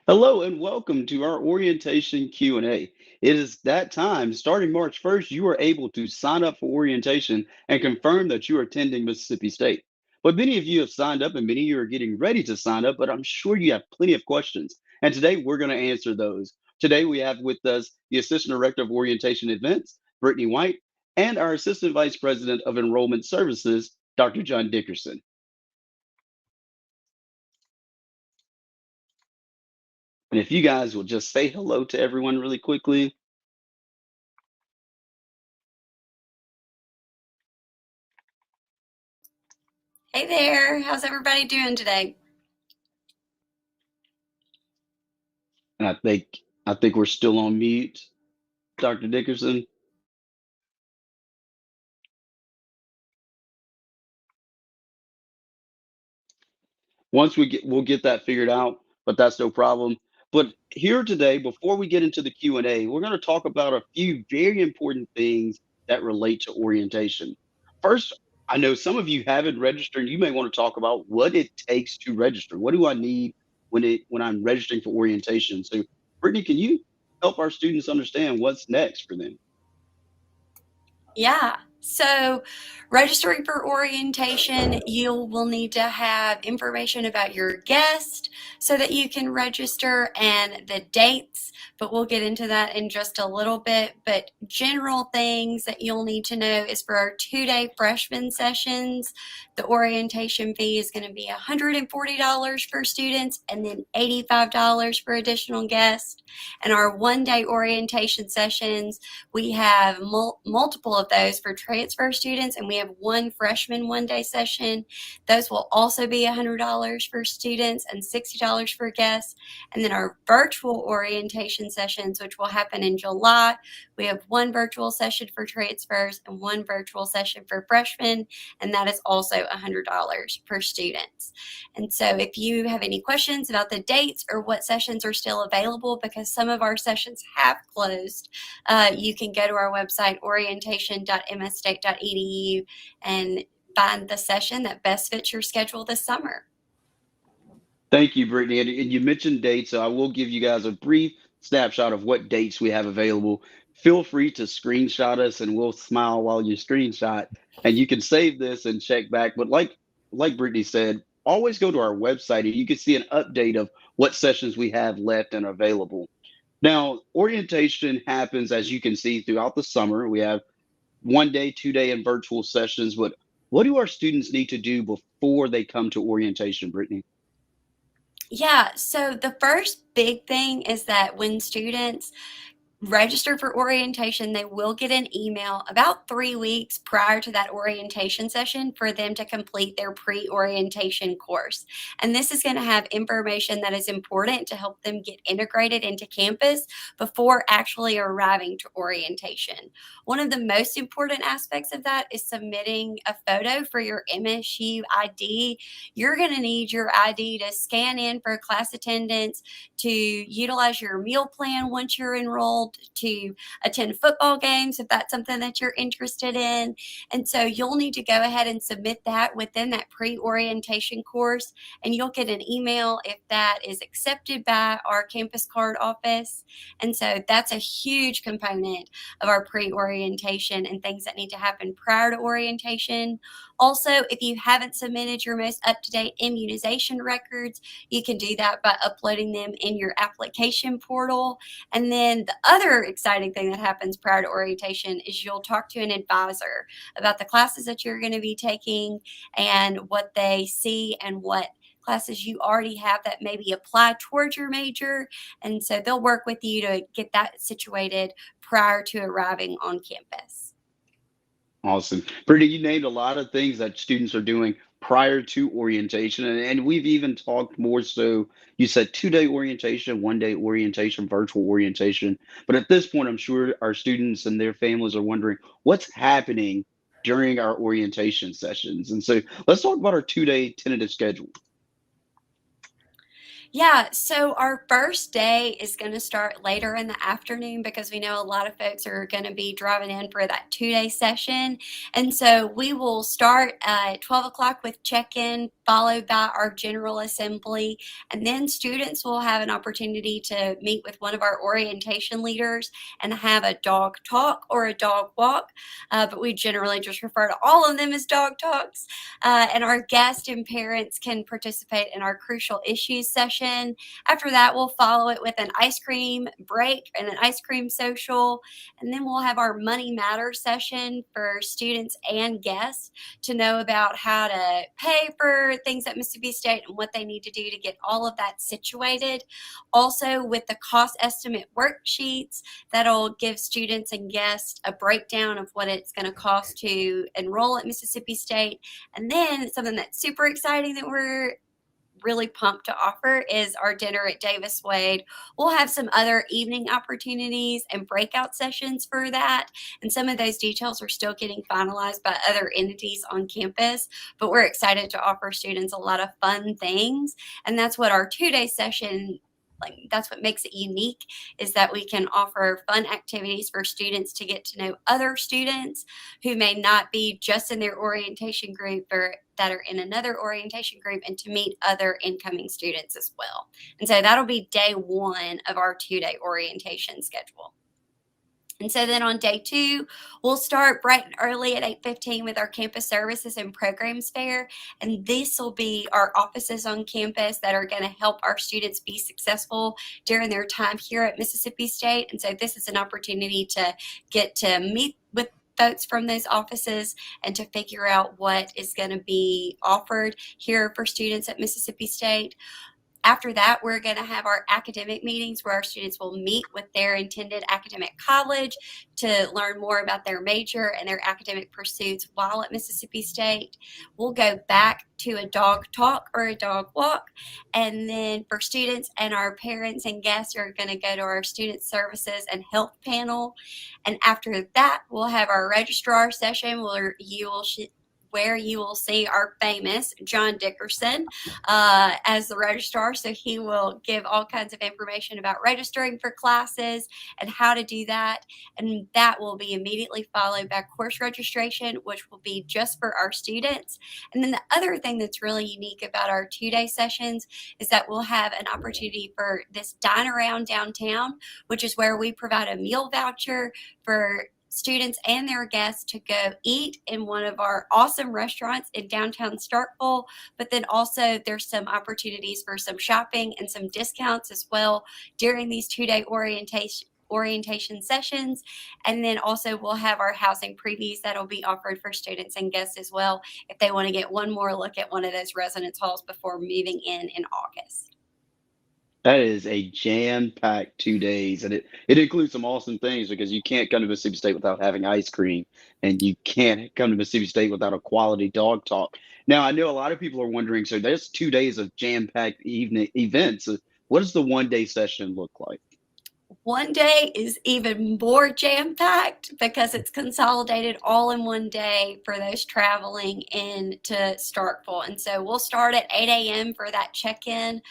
Hello and welcome to our orientation Q&A. It is that time. Starting March 1st, you are able to sign up for orientation and confirm that you are attending Mississippi State. But many of you have signed up and many of you are getting ready to sign up, but I'm sure you have plenty of questions. And today we're going to answer those. Today we have with us the Assistant Director of Orientation Events, Brittany White, and our Assistant Vice President of Enrollment Services, Dr. John Dickerson. And if you guys will just say hello to everyone really quickly. Hey there, how's everybody doing today? And I think we're still on mute, Dr. Dickerson. We'll get that figured out, but that's no problem. But here today, before we get into the Q&A, we're going to talk about a few very important things that relate to orientation. First, I know some of you haven't registered. You may want to talk about what it takes to register. What do I need when I'm registering for orientation? So, Brittany, can you help our students understand what's next for them? Yeah, so registering for orientation, you will need to have information about your guest so that you can register and the dates, but we'll get into that in just a little bit. But general things that you'll need to know is for our 2-day freshman sessions, the orientation fee is going to be $140 for students and then $85 for additional guests. And our 1-day orientation sessions, we have multiple of those for transfer students, and we have one freshman 1-day session. Those will also be $100 for students and $60 for guests. And then our virtual orientation sessions, which will happen in July, we have one virtual session for transfers and one virtual session for freshmen, and that is also $100 per student. And so if you have any questions about the dates or what sessions are still available, because some of our sessions have closed, you can go to our website, orientation.msstate.edu, and find the session that best fits your schedule this summer. Thank you, Brittany. And you mentioned dates, so I will give you guys a brief snapshot of what dates we have available. Feel free to screenshot us, and we'll smile while you screenshot. And you can save this and check back. But like Brittany said, always go to our website, and you can see an update of what sessions we have left and available. Now, orientation happens, as you can see, throughout the summer. We have 1 day, 2 day, and virtual sessions. But what do our students need to do before they come to orientation, Brittany? Yeah, so the first big thing is that when students register for orientation, they will get an email about 3 weeks prior to that orientation session for them to complete their pre-orientation course. And this is going to have information that is important to help them get integrated into campus before actually arriving to orientation. One of the most important aspects of that is submitting a photo for your MSU ID. You're going to need your ID to scan in for class attendance, to utilize your meal plan once you're enrolled, to attend football games if that's something that you're interested in. And so you'll need to go ahead and submit that within that pre-orientation course, and you'll get an email if that is accepted by our campus card office. And so that's a huge component of our pre-orientation and things that need to happen prior to orientation. Also, if you haven't submitted your most up-to-date immunization records, you can do that by uploading them in your application portal. And then the other exciting thing that happens prior to orientation is you'll talk to an advisor about the classes that you're going to be taking and what they see and what classes you already have that maybe apply towards your major. And so they'll work with you to get that situated prior to arriving on campus. Awesome. Brittany, you named a lot of things that students are doing prior to orientation. And we've even talked more so. You said 2 day orientation, 1 day orientation, virtual orientation. But at this point, I'm sure our students and their families are wondering what's happening during our orientation sessions. And so let's talk about our 2 day tentative schedule. Yeah, so our first day is going to start later in the afternoon because we know a lot of folks are going to be driving in for that 2 day session. And so we will start at 12 o'clock with check in, followed by our general assembly. And then students will have an opportunity to meet with one of our orientation leaders and have a dog talk or a dog walk. But we generally just refer to all of them as dog talks. And our guests and parents can participate in our crucial issues session. After that, we'll follow it with an ice cream break and an ice cream social. And then we'll have our Money Matters session for students and guests to know about how to pay for things at Mississippi State and what they need to do to get all of that situated. Also, with the cost estimate worksheets, that'll give students and guests a breakdown of what it's going to cost to enroll at Mississippi State. And then something that's super exciting that we're really pumped to offer is our dinner at Davis Wade. We'll have some other evening opportunities and breakout sessions for that. And some of those details are still getting finalized by other entities on campus, but we're excited to offer students a lot of fun things. And that's what our 2 day session, like, that's what makes it unique, is that we can offer fun activities for students to get to know other students who may not be just in their orientation group or that are in another orientation group, and to meet other incoming students as well. And so that'll be day one of our 2 day orientation schedule. And so then on day two, we'll start bright and early at 8:15 with our campus services and programs fair. And this will be our offices on campus that are going to help our students be successful during their time here at Mississippi State. And so this is an opportunity to get to meet with folks from those offices and to figure out what is going to be offered here for students at Mississippi State. After that, we're going to have our academic meetings where our students will meet with their intended academic college to learn more about their major and their academic pursuits while at Mississippi State. We'll go back to a dog talk or a dog walk. And then for students and our parents and guests are going to go to our student services and health panel. And after that, we'll have our registrar session where you will see our famous John Dickerson as the registrar. So he will give all kinds of information about registering for classes and how to do that. And that will be immediately followed by course registration, which will be just for our students. And then the other thing that's really unique about our 2 day sessions is that we'll have an opportunity for this dine around downtown, which is where we provide a meal voucher for students and their guests to go eat in one of our awesome restaurants in downtown Starkville. But then also there's some opportunities for some shopping and some discounts as well during these 2 day orientation sessions. And then also we'll have our housing previews that'll be offered for students and guests as well if they want to get one more look at one of those residence halls before moving in August. That is a jam-packed 2 days, and it includes some awesome things because you can't come to Mississippi State without having ice cream, and you can't come to Mississippi State without a quality dog talk. Now, I know a lot of people are wondering, so there's 2 days of jam-packed evening events. What does the 1 day session look like? One day is even more jam packed because it's consolidated all in one day for those traveling into Starkville. And so we'll start at 8 a.m. for that check in,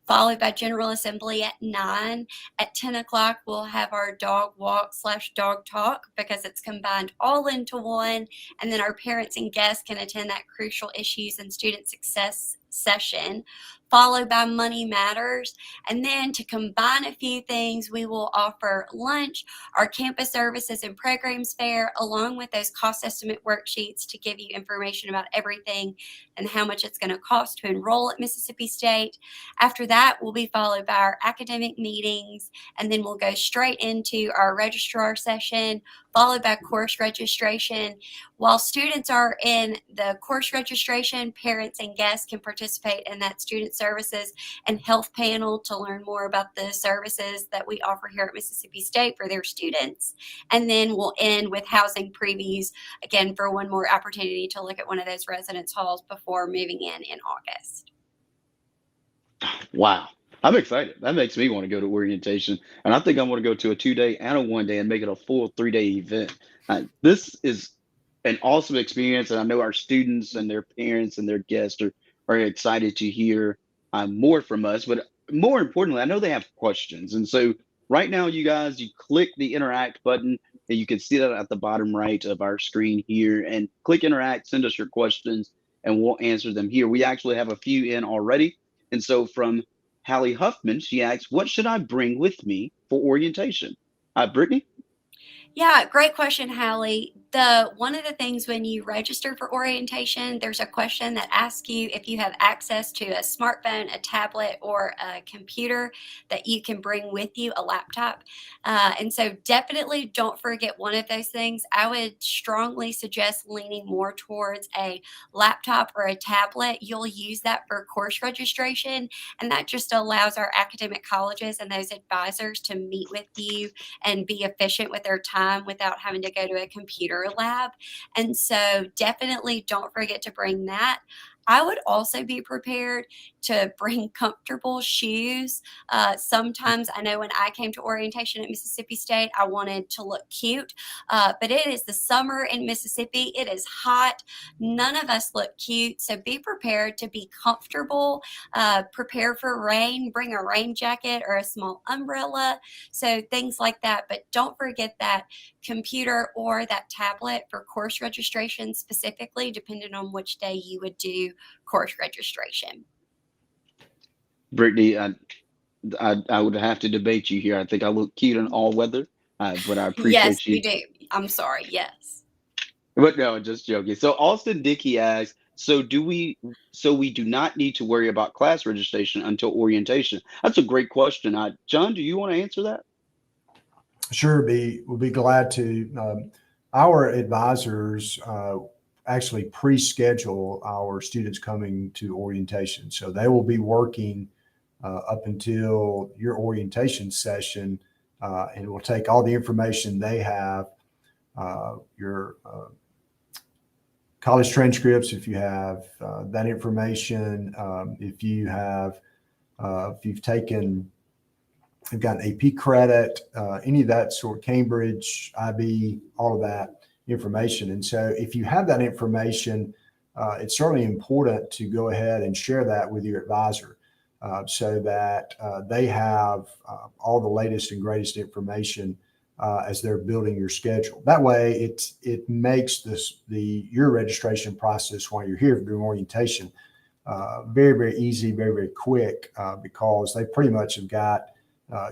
followed by General Assembly at 9. At 10 o'clock, we'll have our dog walk / dog talk because it's combined all into one. And then our parents and guests can attend that crucial issues and student success session, followed by Money Matters. And then to combine a few things, we will offer lunch, our campus services and programs fair, along with those cost estimate worksheets to give you information about everything and how much it's going to cost to enroll at Mississippi State. After that, we'll be followed by our academic meetings, and then we'll go straight into our registrar session, followed by course registration. While students are in the course registration, parents and guests can participate in that student services and health panel to learn more about the services that we offer here at Mississippi State for their students. And then we'll end with housing previews, again, for one more opportunity to look at one of those residence halls before moving in August. Wow. I'm excited. That makes me want to go to orientation. And I think I want to go to a 2 day and a 1 day and make it a full 3 day event. This is an awesome experience. And I know our students and their parents and their guests are excited to hear more from us. But more importantly, I know they have questions. And so right now, you guys, you click the interact button, and you can see that at the bottom right of our screen here. And click interact, send us your questions, and we'll answer them here. We actually have a few in already. And so from Hallie Huffman, she asks, what should I bring with me for orientation? Brittany? Yeah, great question, Hallie. The one of the things when you register for orientation, there's a question that asks you if you have access to a smartphone, a tablet, or a computer that you can bring with you, a laptop. And so definitely don't forget one of those things. I would strongly suggest leaning more towards a laptop or a tablet. You'll use that for course registration, and that just allows our academic colleges and those advisors to meet with you and be efficient with their time without having to go to a computer lab. And so definitely don't forget to bring that. I would also be prepared to bring comfortable shoes. Sometimes I know when I came to orientation at Mississippi State, I wanted to look cute, but it is the summer in Mississippi. It is hot. None of us look cute. So be prepared to be comfortable. Prepare for rain. Bring a rain jacket or a small umbrella. So things like that. But don't forget that computer or that tablet for course registration specifically, depending on which day you would do course registration. Brittany, I would have to debate you here. I think I look cute in all weather, but I Yes, appreciate you you. do. I'm sorry. Yes. But no, just joking. So Austin Dickey asks, so we do not need to worry about class registration until orientation? That's a great question. John, do you want to answer that? Sure, we'll be glad to. Our advisors actually pre-schedule our students coming to orientation, so they will be working up until your orientation session, and we'll take all the information they have, your college transcripts, if you have that information, if you've taken They've got an AP credit, any of that sort, Cambridge, IB, all of that information. And so if you have that information, it's certainly important to go ahead and share that with your advisor so that they have all the latest and greatest information as they're building your schedule. That way it makes your registration process while you're here during orientation very, very easy, very, very quick because they pretty much have got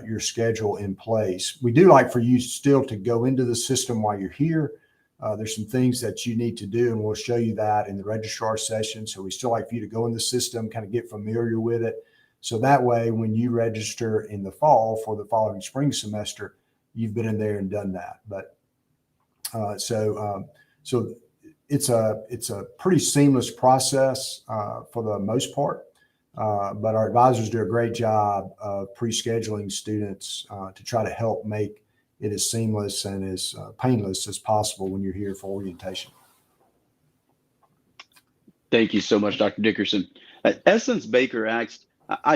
your schedule in place. We do like for you still to go into the system while you're here. There's some things that you need to do, and we'll show you that in the registrar session. So we still like for you to go in the system, kind of get familiar with it. So that way, when you register in the fall for the following spring semester, you've been in there and done that. But so it's a pretty seamless process for the most part. But our advisors do a great job of pre-scheduling students to try to help make it as seamless and as painless as possible when you're here for orientation. Thank you so much, Dr. Dickerson. Essence Baker asked,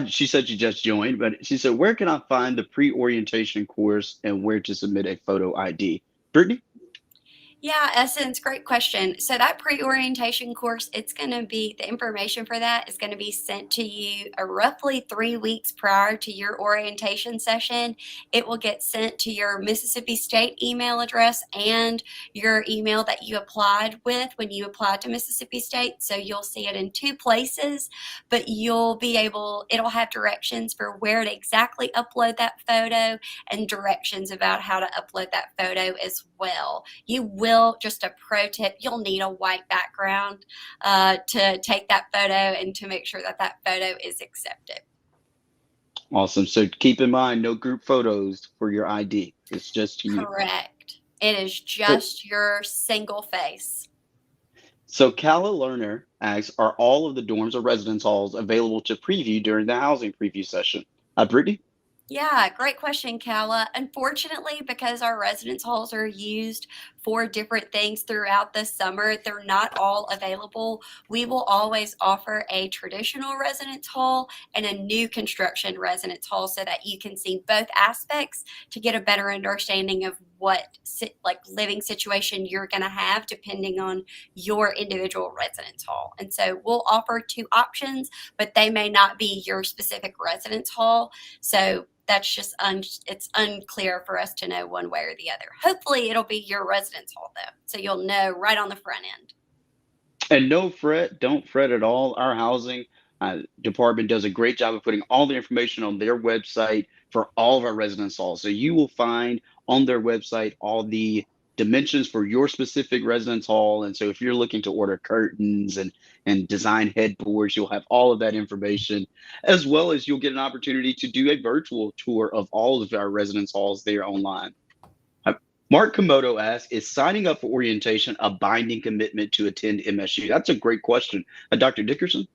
she said she just joined, but she said, where can I find the pre-orientation course and where to submit a photo ID? Brittany? Yeah, Essence, great question. So that pre-orientation course, it's going to be, the information for that is going to be sent to you roughly 3 weeks prior to your orientation session. It will get sent to your Mississippi State email address and your email that you applied with when you applied to Mississippi State. So you'll see it in two places, but it'll have directions for where to exactly upload that photo and directions about how to upload that photo as well. You will, just a pro tip, you'll need a white background to take that photo and to make sure that that photo is accepted. Awesome. So keep in mind, no group photos for your ID. It's just you. Correct. It is So, just your single face. so Calla Lerner asks, are all of the dorms or residence halls available to preview during the housing preview session? Brittany? Yeah, great question, Kala. Unfortunately, because our residence halls are used 4 different things throughout the summer. They're not all available. We will always offer a traditional residence hall and a new construction residence hall so that you can see both aspects to get a better understanding of what living situation you're going to have depending on your individual residence hall. And so we'll offer 2 options, but they may not be your specific residence hall. So that's just it's unclear for us to know one way or the other. Hopefully it'll be your residence hall though, so you'll know right on the front end. And don't fret at all. Our housing department does a great job of putting all the information on their website for all of our residence halls. So you will find on their website all the dimensions for your specific residence hall. And so if you're looking to order curtains and design headboards, you'll have all of that information, as well as you'll get an opportunity to do a virtual tour of all of our residence halls there online. Mark Komodo asks, is signing up for orientation a binding commitment to attend MSU? That's a great question. Dr. Dickerson?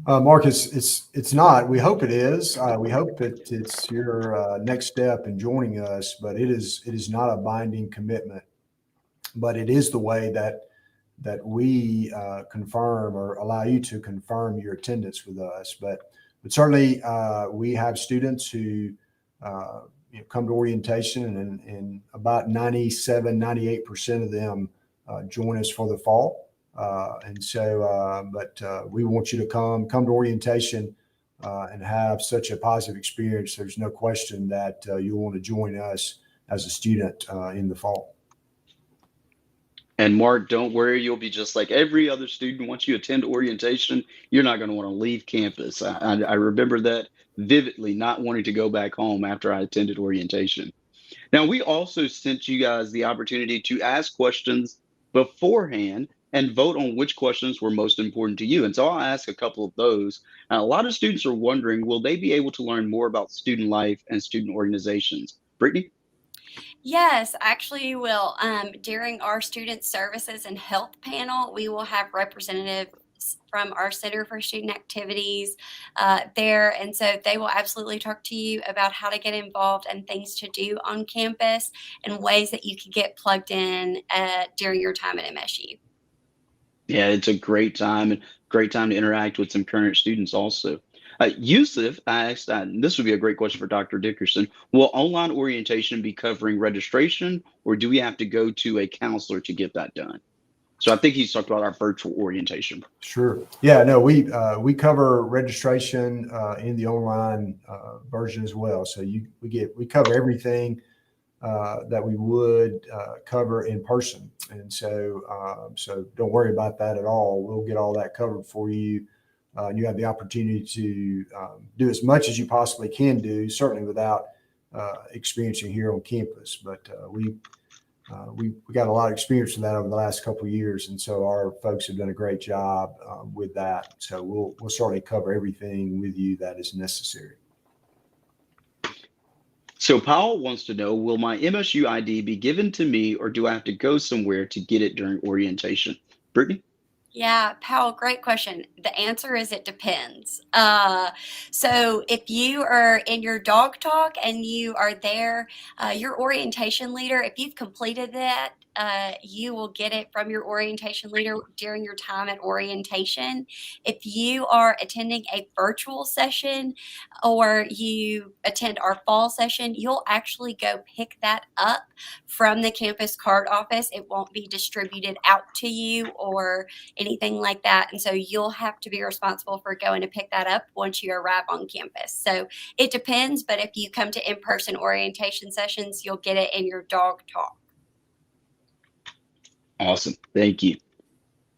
Mark, it's not. We hope it is. We hope that it's your next step in joining us, but it is not a binding commitment. But it is the way that we confirm or allow you to confirm your attendance with us. But certainly we have students who come to orientation, and about 97-98% of them join us for the fall. But we want you to come to orientation and have such a positive experience. There's no question that you'll want to join us as a student in the fall. And Mark, don't worry, you'll be just like every other student. Once you attend orientation, you're not going to want to leave campus. I remember that vividly, not wanting to go back home after I attended orientation. Now, we also sent you guys the opportunity to ask questions beforehand and vote on which questions were most important to you. And so I'll ask a couple of those. A lot of students are wondering, will they be able to learn more about student life and student organizations? Brittany? Yes, actually you will. During our student services and health panel, we will have representatives from our Center for Student Activities there. And so they will absolutely talk to you about how to get involved and things to do on campus and ways that you can get plugged in during your time at MSU. Yeah, it's a great time to interact with some current students also. Yusuf asked, and this would be a great question for Dr. Dickerson, will online orientation be covering registration, or do we have to go to a counselor to get that done? So I think he's talked about our virtual orientation. Sure. Yeah, no, we cover registration in the online version as well. So we cover everything that we would cover in person. And so don't worry about that at all. We'll get all that covered for you. You have the opportunity to do as much as you possibly can do, certainly without experiencing here on campus. But we got a lot of experience with that over the last couple of years, and so our folks have done a great job with that. So we'll certainly cover everything with you that is necessary. So Powell wants to know, will my MSU ID be given to me, or do I have to go somewhere to get it during orientation? Brittany? Yeah, Powell, great question. The answer is it depends. So if you are in your dog talk and you are there, your orientation leader, if you've completed that, you will get it from your orientation leader during your time at orientation. If you are attending a virtual session or you attend our fall session, you'll actually go pick that up from the campus card office. It won't be distributed out to you or anything like that. And so you'll have to be responsible for going to pick that up once you arrive on campus. So it depends, but if you come to in-person orientation sessions, you'll get it in your dog talk. Awesome. Thank you.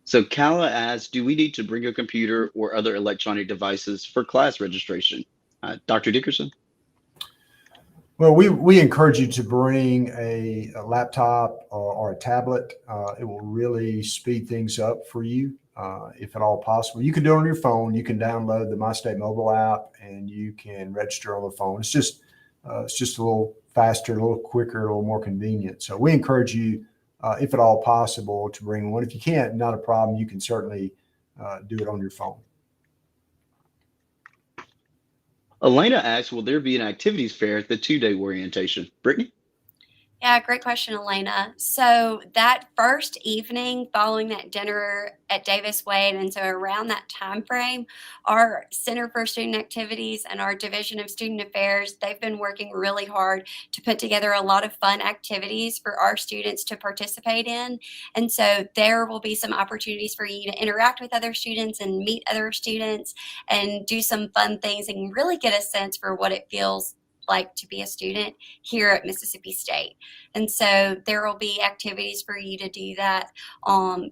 So Kala asks, do we need to bring a computer or other electronic devices for class registration? Dr. Dickerson? Well, we encourage you to bring a laptop or a tablet. It will really speed things up for you, if at all possible. You can do it on your phone. You can download the Msstate mobile app and you can register on the phone. It's just a little faster, a little quicker, a little more convenient. So we encourage you, if at all possible, to bring one. If you can't, not a problem. You can certainly do it on your phone. Elena asks, will there be an activities fair at the 2-day orientation? Brittany? Yeah, great question, Elena. So that first evening following that dinner at Davis Wade, and so around that time frame, our Center for Student Activities and our Division of Student Affairs, they've been working really hard to put together a lot of fun activities for our students to participate in. And so there will be some opportunities for you to interact with other students and meet other students and do some fun things and really get a sense for what it feels like to be a student here at Mississippi State. And so there will be activities for you to do that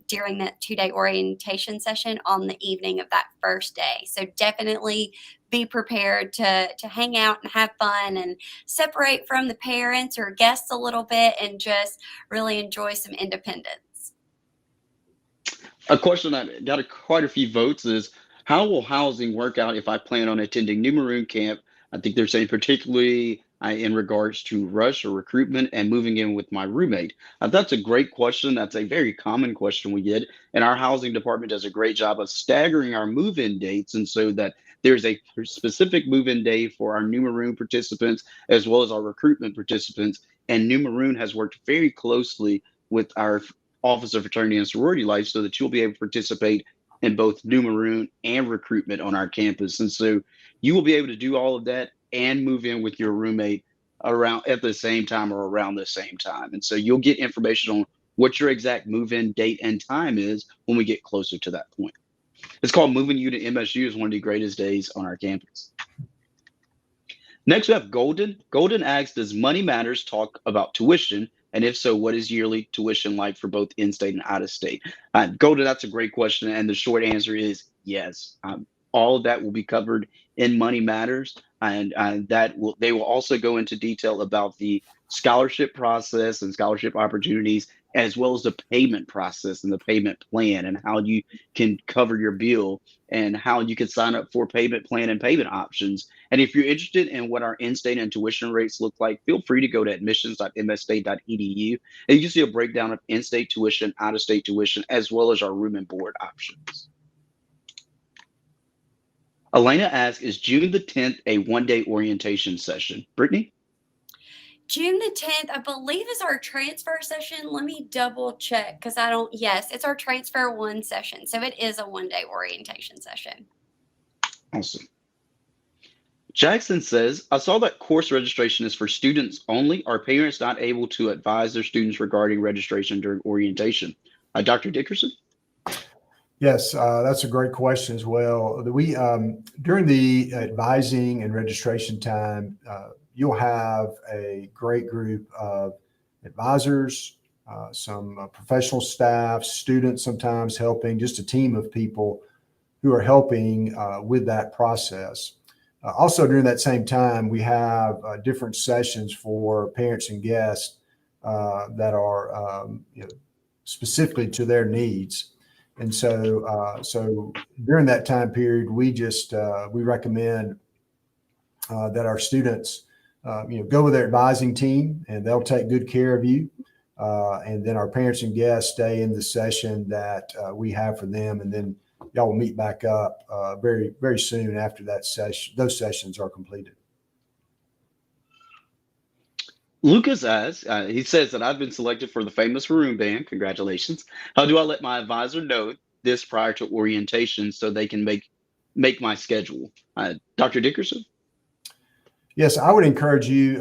during that 2-day orientation session on the evening of that first day. So definitely be prepared to hang out and have fun and separate from the parents or guests a little bit and just really enjoy some independence. A question that got quite a few votes is, how will housing work out if I plan on attending New Maroon Camp? I think they're saying particularly in regards to rush or recruitment and moving in with my roommate. That's a great question. That's a very common question we get. And our housing department does a great job of staggering our move-in dates. And so that there's a specific move-in day for our New Maroon participants as well as our recruitment participants. And New Maroon has worked very closely with our Office of Fraternity and Sorority Life so that you'll be able to participate in both New Maroon and recruitment on our campus. And so you will be able to do all of that and move in with your roommate around at the same time or around the same time. And so you'll get information on what your exact move-in date and time is when we get closer to that point. It's called Moving You to MSU. Is one of the greatest days on our campus. Next, we have Golden. Golden asks, does Money Matters talk about tuition? And if so, what is yearly tuition like for both in-state and out-of-state? Golden, that's a great question. And the short answer is yes. All of that will be covered in Money Matters. And they will also go into detail about the scholarship process and scholarship opportunities, as well as the payment process and the payment plan and how you can cover your bill and how you can sign up for payment plan and payment options. And if you're interested in what our in-state and tuition rates look like, feel free to go to admissions.msstate.edu and you can see a breakdown of in-state tuition, out-of-state tuition, as well as our room and board options. Elena asks, is June the 10th a one-day orientation session? Brittany? June the 10th, I believe, is our transfer session. Let me double check because yes, it's our transfer one session. So it is a one-day orientation session. Awesome. Jackson says, I saw that course registration is for students only. Are parents not able to advise their students regarding registration during orientation? Dr. Dickerson? Yes, that's a great question as well. We during the advising and registration time, you'll have a great group of advisors, some professional staff, students sometimes helping, just a team of people who are helping with that process. Also, during that same time, we have different sessions for parents and guests that are specifically to their needs. And so during that time period, we recommend that our students, go with their advising team, and they'll take good care of you. And then our parents and guests stay in the session that we have for them, and then y'all will meet back up very, very soon after that session. Those sessions are completed. Lucas asks, he says that I've been selected for the famous Maroon Band. Congratulations. How do I let my advisor know this prior to orientation so they can make my schedule? Dr. Dickerson? Yes, I would encourage you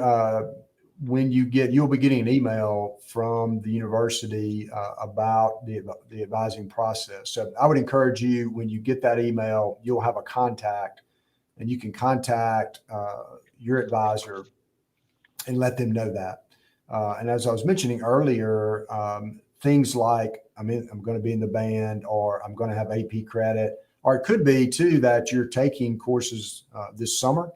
when you'll be getting an email from the university about the advising process. So I would encourage you, when you get that email, you'll have a contact, and you can contact your advisor and let them know that. And as I was mentioning earlier, things like I'm going to be in the band, or I'm going to have AP credit, or it could be too that you're taking courses this summer.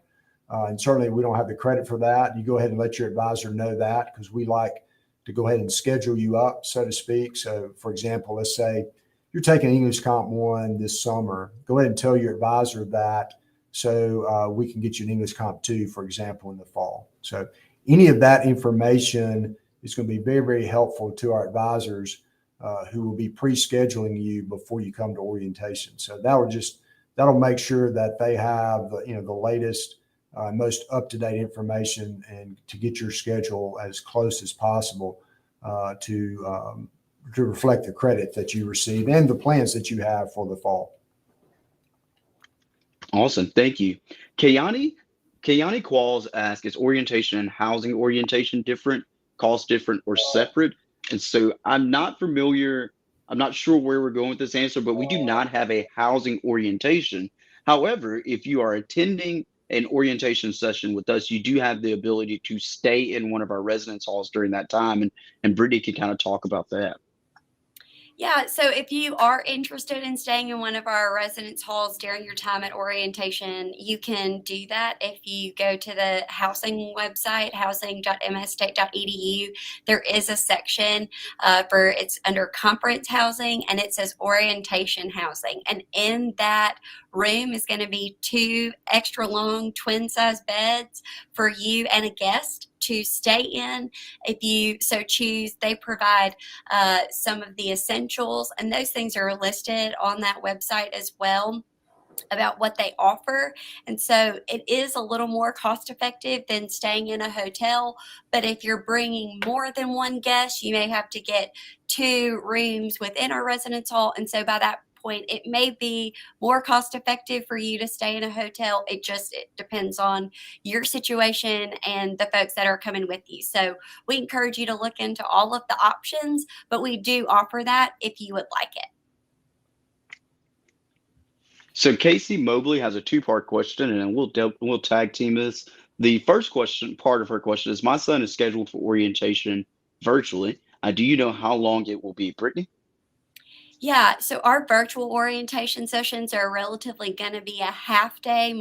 And certainly we don't have the credit for that. You go ahead and let your advisor know that, because we like to go ahead and schedule you up, so to speak. So for example, let's say you're taking English Comp 1 this summer, go ahead and tell your advisor that, so we can get you an English Comp 2, for example, in the fall. So any of that information is going to be very, very helpful to our advisors who will be pre-scheduling you before you come to orientation. So that'll make sure that they have the latest most up-to-date information, and to get your schedule as close as possible to reflect the credit that you receive and the plans that you have for the fall. Awesome. Thank you. Kayani, Kayani Qualls asks, is orientation and housing orientation different, cost different, or separate? And so I'm not familiar, I'm not sure where we're going with this answer, but we do not have a housing orientation. However, if you are attending an orientation session with us, you do have the ability to stay in one of our residence halls during that time. And Brittany can kind of talk about that. Yeah, so if you are interested in staying in one of our residence halls during your time at orientation, you can do that if you go to the housing website, housing.msstate.edu. There is a section for it's under conference housing, and it says orientation housing. And in that room is going to be 2 extra long twin size beds for you and a guest to stay in if you so choose. They provide some of the essentials, and those things are listed on that website as well about what they offer. And so it is a little more cost effective than staying in a hotel. But if you're bringing more than one guest, you may have to get 2 rooms within our residence hall. And so by that point, it may be more cost effective for you to stay in a hotel. It depends on your situation and the folks that are coming with you. So we encourage you to look into all of the options, but we do offer that if you would like it. So Casey Mobley has a 2-part question, and we'll tag team this. The first question, part of her question, is: my son is scheduled for orientation virtually. Do you know how long it will be, Brittany? Yeah, so our virtual orientation sessions are relatively going to be a half day,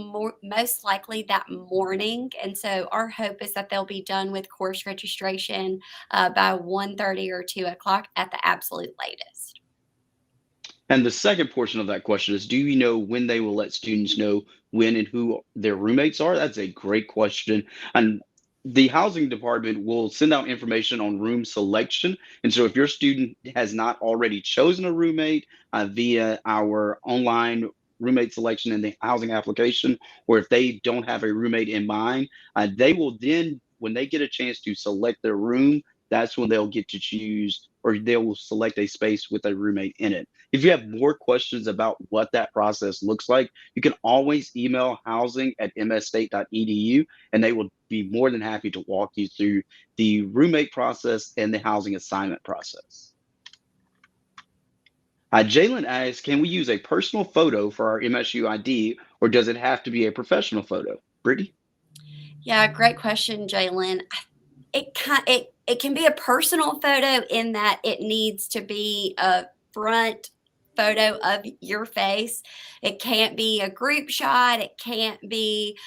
most likely that morning. And so our hope is that they'll be done with course registration by 1:30 or 2 o'clock at the absolute latest. And the second portion of that question is: do you know when they will let students know when and who their roommates are? That's a great question. And the housing department will send out information on room selection. And so if your student has not already chosen a roommate via our online roommate selection in the housing application, or if they don't have a roommate in mind, they will then, when they get a chance to select their room, that's when they'll get to choose, or they will select a space with a roommate in it. If you have more questions about what that process looks like, you can always email housing@msstate.edu, and they will be more than happy to walk you through the roommate process and the housing assignment process. Jalen asks, can we use a personal photo for our MSU ID, or does it have to be a professional photo? Brittany? Yeah, great question, Jalen. It can be a personal photo in that it needs to be a front photo of your face. It can't be a group shot. It can't be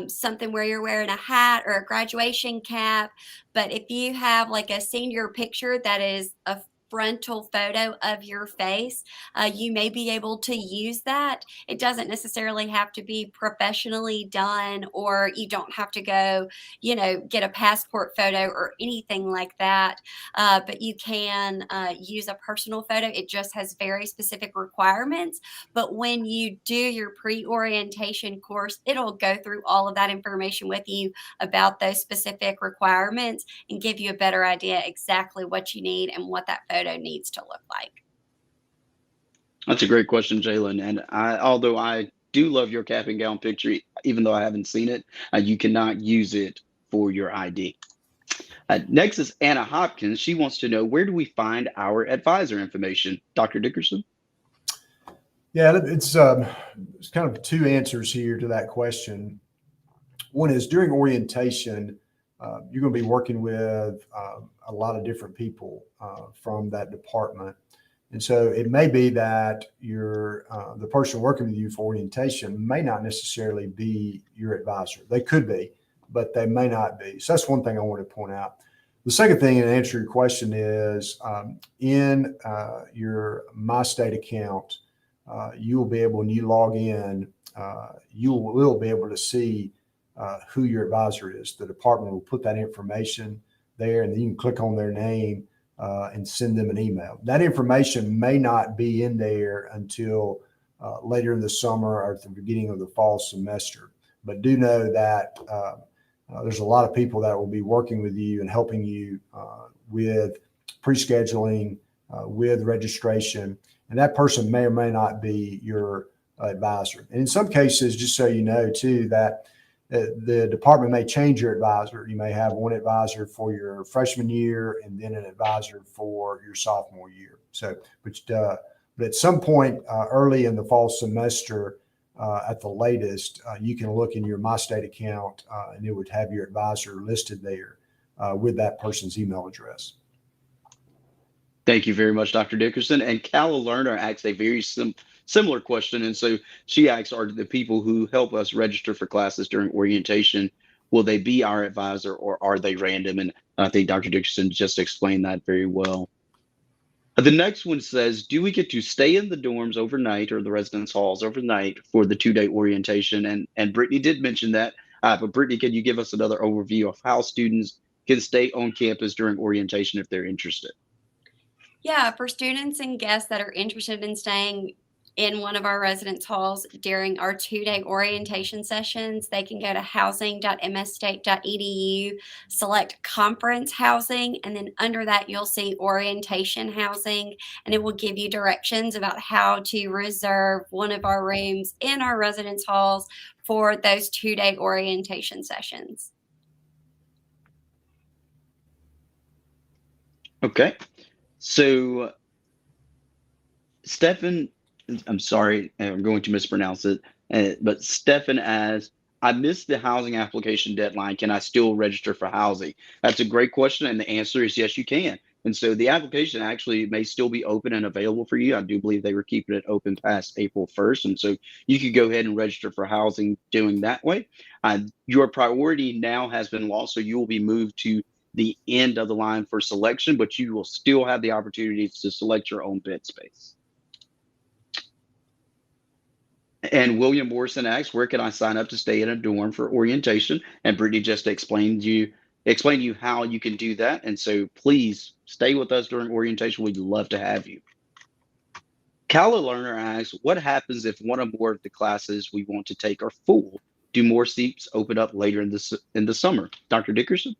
something where you're wearing a hat or a graduation cap. But if you have like a senior picture that is a frontal photo of your face, you may be able to use that. It doesn't necessarily have to be professionally done, or you don't have to go, get a passport photo or anything like that. But you can use a personal photo. It just has very specific requirements. But when you do your pre-orientation course, it'll go through all of that information with you about those specific requirements and give you a better idea exactly what you need and what that photo needs to look like. That's a great question, Jalen. And although I do love your cap and gown picture, even though I haven't seen it, you cannot use it for your ID. Next is Anna Hopkins. She wants to know, where do we find our advisor information? Dr. Dickerson? Yeah, it's kind of 2 answers here to that question. One is, during orientation, you're going to be working with a lot of different people from that department. And so it may be that the person working with you for orientation may not necessarily be your advisor. They could be, but they may not be. So that's one thing I want to point out. The second thing, in answer to your question, is in your Msstate account, you will be able, when you log in, you will be able to see who your advisor is. The department will put that information there, and then you can click on their name and send them an email. That information may not be in there until later in the summer or at the beginning of the fall semester. but do know that there's a lot of people that will be working with you and helping you with pre-scheduling, with registration, and that person may or may not be your advisor. And in some cases, just so you know too, that the department may change your advisor. You may have one advisor for your freshman year and then an advisor for your sophomore year. So, but at some point early in the fall semester, at the latest, you can look in your Msstate account and it would have your advisor listed there with that person's email address. Thank you very much, Dr. Dickerson. And Calla Lerner asked a very similar question. And so she asks, are the people who help us register for classes during orientation, will they be our advisor or are they random? And I think Dr. Dickerson just explained that very well. The next one says, do we get to stay in the dorms overnight or the residence halls overnight for the 2-day orientation? And Brittany did mention that. But Brittany, can you give us another overview of how students can stay on campus during orientation if they're interested? Yeah, for students and guests that are interested in staying in one of our residence halls during our 2-day orientation sessions, they can go to housing.msstate.edu, select conference housing, and then under that you'll see orientation housing, and it will give you directions about how to reserve one of our rooms in our residence halls for those 2-day orientation sessions. Okay. So, Stefan, I'm sorry, I'm going to mispronounce it, but Stefan asks, I missed the housing application deadline. Can I still register for housing? That's a great question, and the answer is yes, you can. And so the application actually may still be open and available for you. I do believe they were keeping it open past April 1st. And so you could go ahead and register for housing doing that way. Your priority now has been lost, so you will be moved to the end of the line for selection, but you will still have the opportunity to select your own bed space. And William Morrison asks, where can I sign up to stay in a dorm for orientation? And Brittany just explained to you how you can do that. And so please stay with us during orientation. We'd love to have you. Calla Lerner asks, what happens if one or more of the classes we want to take are full? Do more seats open up later in the summer? Dr. Dickerson?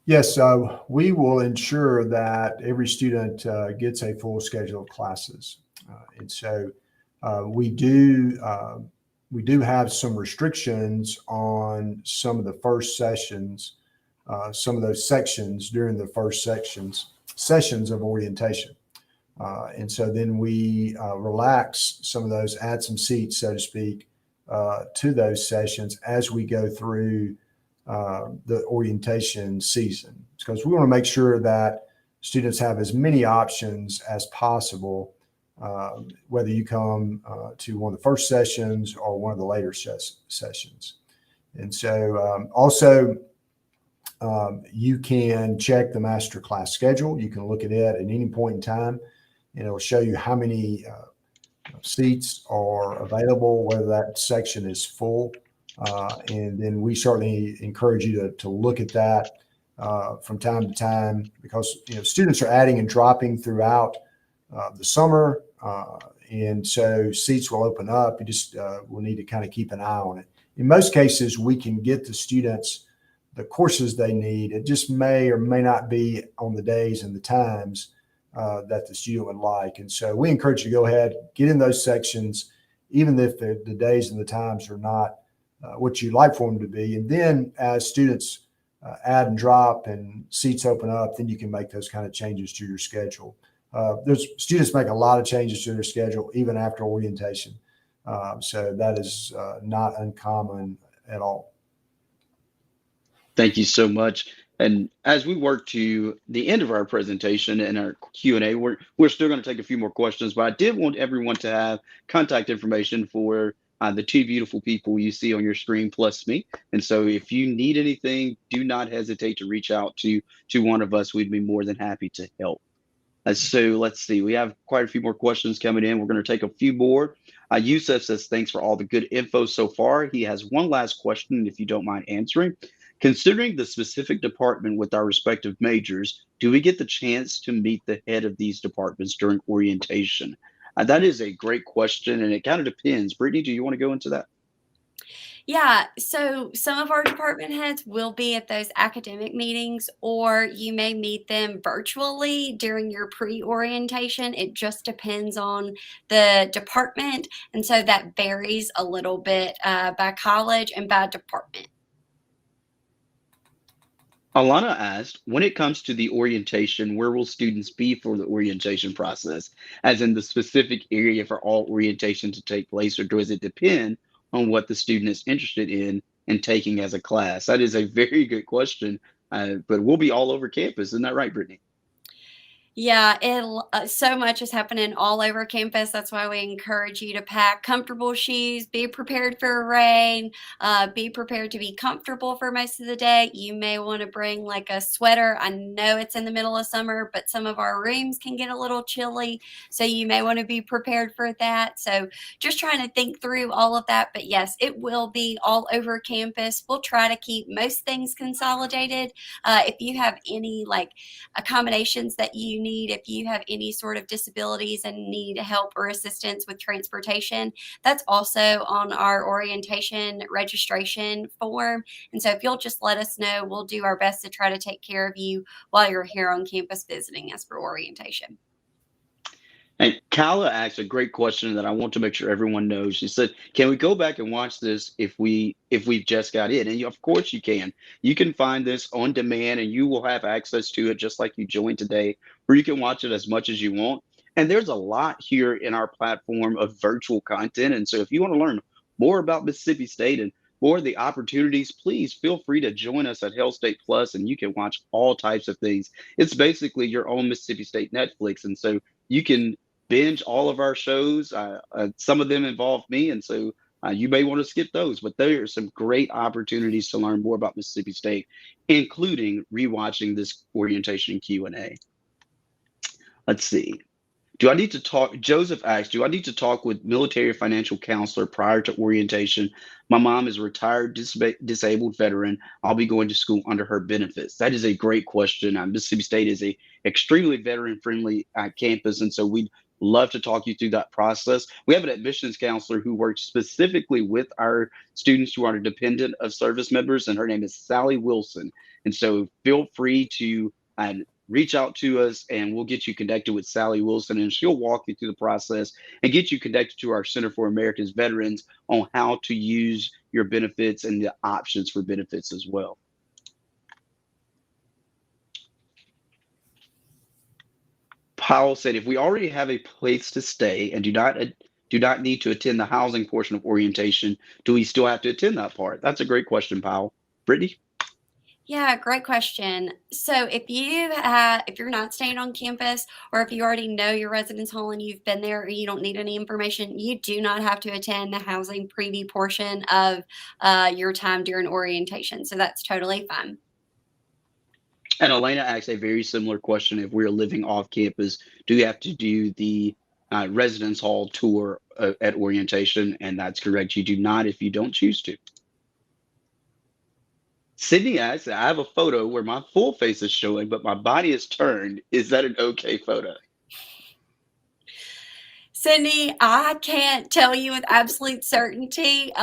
Yes, we will ensure that every student gets a full schedule of classes. And so we do have some restrictions on some of the first sessions, some of those sections during the first sessions of orientation. And so then we relax some of those, add some seats, so to speak, to those sessions as we go through the orientation season, because we want to make sure that students have as many options as possible, whether you come to one of the first sessions or one of the later sessions. And so also you can check the master class schedule. You can look at it at any point in time, and it will show you how many seats are available, whether that section is full. And then we certainly encourage you to look at that from time to time, because students are adding and dropping throughout the summer, and so seats will open up. You just will need to kind of keep an eye on it. In most cases, we can get the students the courses they need. It just may or may not be on the days and the times that the student would like. And so we encourage you to go ahead, get in those sections, even if the days and the times are not what you'd like for them to be. And then as students add and drop and seats open up, then you can make those kind of changes to your schedule. There's students make a lot of changes to their schedule even after orientation. So that is not uncommon at all. Thank you so much. And as we work to the end of our presentation and our Q&A, we're still going to take a few more questions, but I did want everyone to have contact information for the two beautiful people you see on your screen plus me. And so if you need anything, do not hesitate to reach out to one of us. We'd be more than happy to help. So let's see, we have quite a few more questions coming in. We're going to take a few more. Yusuf says, thanks for all the good info so far. He has one last question, if you don't mind answering. Considering the specific department with our respective majors, do we get the chance to meet the head of these departments during orientation? That is a great question, and it kind of depends. Brittany, do you want to go into that? Yeah, so some of our department heads will be at those academic meetings, or you may meet them virtually during your pre-orientation. It just depends on the department, and so that varies a little bit by college and by department. Alana asked, when it comes to the orientation, where will students be for the orientation process, as in the specific area for all orientation to take place, or does it depend on what the student is interested in and taking as a class? That is a very good question, but we'll be all over campus. Isn't that right, Brittany? Yeah, so much is happening all over campus. That's why we encourage you to pack comfortable shoes, be prepared for rain, be prepared to be comfortable for most of the day. You may want to bring like a sweater. I know it's in the middle of summer, but some of our rooms can get a little chilly, so you may want to be prepared for that. So just trying to think through all of that. But yes, it will be all over campus. We'll try to keep most things consolidated. If you have any like accommodations that you need, if you have any sort of disabilities and need help or assistance with transportation, that's also on our orientation registration form. And so if you'll just let us know, we'll do our best to try to take care of you while you're here on campus visiting us for orientation. And Kyla asked a great question that I want to make sure everyone knows. She said, "Can we go back and watch this if we've just got in?" And of course you can. You can find this on demand, and you will have access to it just like you joined today, where you can watch it as much as you want. And there's a lot here in our platform of virtual content. And so if you want to learn more about Mississippi State and more of the opportunities, please feel free to join us at Hell State Plus, and you can watch all types of things. It's basically your own Mississippi State Netflix, and so you can binge all of our shows. Some of them involve me, and so you may want to skip those. But there are some great opportunities to learn more about Mississippi State, including rewatching this orientation Q&A. Let's see. Do I need to talk? Joseph asked, do I need to talk with military financial counselor prior to orientation? My mom is a retired disabled veteran. I'll be going to school under her benefits. That is a great question. Mississippi State is a extremely veteran friendly campus, and so we'd love to talk you through that process. We have an admissions counselor who works specifically with our students who are dependent of service members, and her name is Sally Wilson. And so feel free to reach out to us, and we'll get you connected with Sally Wilson, and she'll walk you through the process and get you connected to our Center for America's Veterans on how to use your benefits and the options for benefits as well. Powell said, if we already have a place to stay and do not need to attend the housing portion of orientation, do we still have to attend that part? That's a great question, Powell. Brittany? Yeah, great question. So if you're not staying on campus, or if you already know your residence hall and you've been there, or you don't need any information, you do not have to attend the housing preview portion of your time during orientation. So that's totally fine. And Elena asked a very similar question. If we're living off campus, do you have to do the residence hall tour at orientation? And that's correct. You do not if you don't choose to. Sydney asks, I have a photo where my full face is showing, but my body is turned. Is that an okay photo? Sydney, I can't tell you with absolute certainty.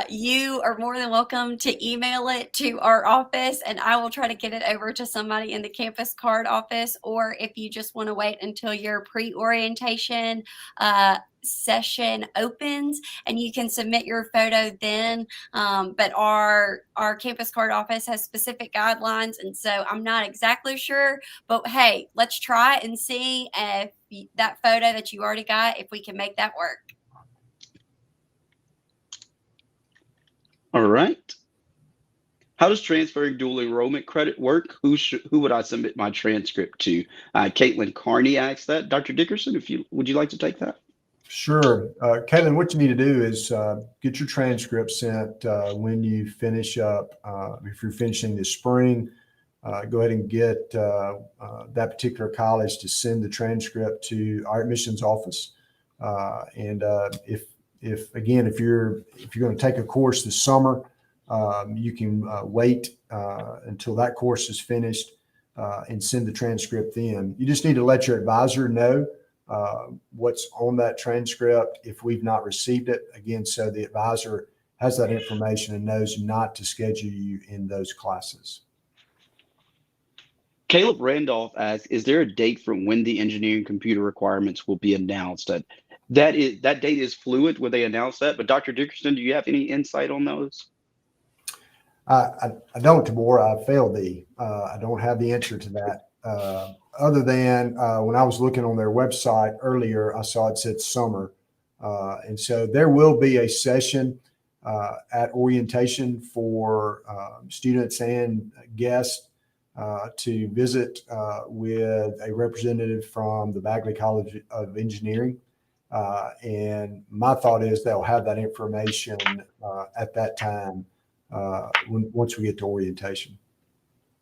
You are more than welcome to email it to our office, and I will try to get it over to somebody in the campus card office. Or if you just want to wait until your pre-orientation session opens, and you can submit your photo then. But our campus card office has specific guidelines, and so I'm not exactly sure. But hey, let's try and see if that photo that you already got, if we can make that work. All right. How does transferring dual enrollment credit work? Who would I submit my transcript to? Caitlin Carney asked that. Dr. Dickerson, would you like to take that? Sure. Caitlin, what you need to do is get your transcript sent when you finish up. If you're finishing this spring, go ahead and get that particular college to send the transcript to our admissions office. And if you're going to take a course this summer, you can wait until that course is finished and send the transcript in. You just need to let your advisor know what's on that transcript if we've not received it. Again, so the advisor has that information and knows not to schedule you in those classes. Caleb Randolph asks, is there a date for when the engineering computer requirements will be announced? That date is fluid when they announce that, but Dr. Dickerson, do you have any insight on those? I don't, Tabor. I failed thee. I don't have the answer to that. Other than when I was looking on their website earlier, I saw it said summer. And so there will be a session at orientation for students and guests to visit with a representative from the Bagley College of Engineering. And my thought is they'll have that information at that time once we get to orientation.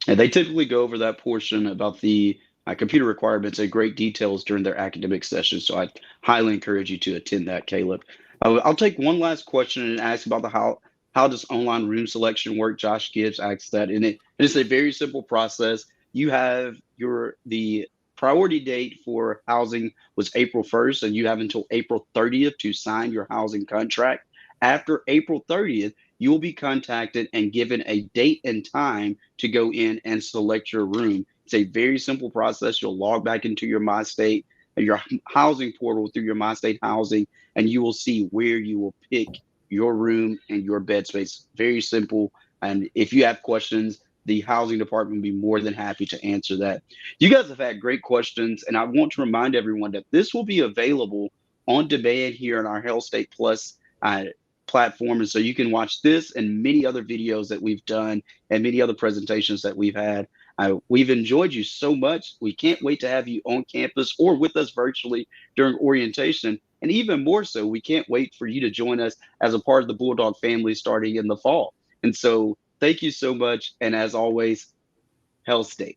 And they typically go over that portion about the computer requirements in great details during their academic sessions. So I highly encourage you to attend that, Caleb. I'll take one last question and ask about how does online room selection work? Josh Gibbs asks that, and it's a very simple process. You have the priority date for housing was April 1st, and you have until April 30th to sign your housing contract. After April 30th, you will be contacted and given a date and time to go in and select your room. It's a very simple process. You'll log back into your Msstate, your housing portal through your Msstate housing, and you will see where you will pick your room and your bed space. Very simple. And if you have questions, the housing department will be more than happy to answer that. You guys have had great questions, and I want to remind everyone that this will be available on demand here on our Msstate Plus platform. And so you can watch this and many other videos that we've done and many other presentations that we've had. We've enjoyed you so much. We can't wait to have you on campus or with us virtually during orientation. And even more so, we can't wait for you to join us as a part of the Bulldog family starting in the fall. And so thank you so much. And as always, Msstate.